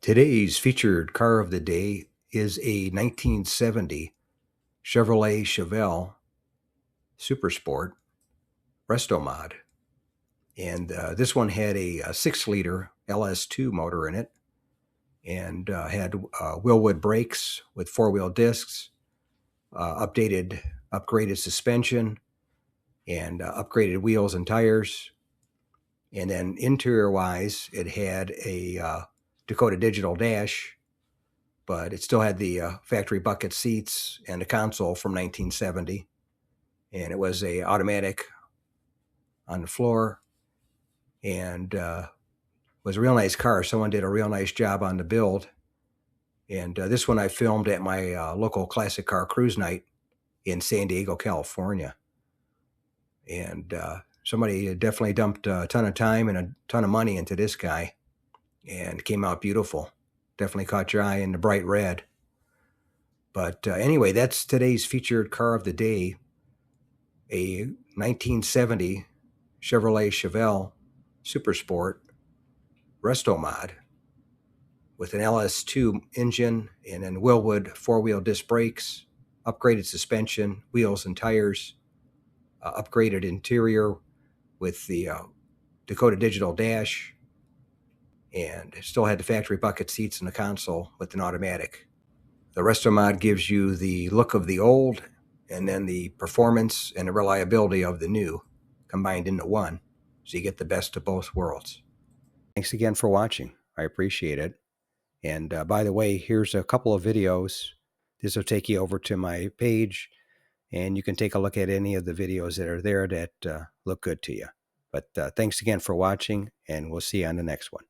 Today's featured car of the day is a 1970 Chevrolet Chevelle Super Sport Restomod. And this one had a 6-liter LS2 motor in it and had Wilwood brakes with 4-wheel discs, upgraded suspension, and upgraded wheels and tires. And then interior-wise, it had a Dakota digital dash, but it still had the factory bucket seats and a console from 1970. And it was a automatic on the floor, and was a real nice car. Someone did a real nice job on the build. And this one I filmed at my local classic car cruise night in San Diego, California. And somebody definitely dumped a ton of time and a ton of money into this guy, and came out beautiful. Definitely caught your eye in the bright red. But anyway, that's today's featured car of the day, a 1970 Chevrolet Chevelle Super Sport Restomod with an LS2 engine and then Wilwood 4-wheel disc brakes, upgraded suspension, wheels and tires, upgraded interior with the Dakota digital dash, and still had the factory bucket seats and the console with an automatic. The Restomod gives you the look of the old and then the performance and the reliability of the new combined into one, so you get the best of both worlds. Thanks again for watching. I appreciate it. And by the way, here's a couple of videos. This will take you over to my page, and you can take a look at any of the videos that are there that look good to you. But thanks again for watching, and we'll see you on the next one.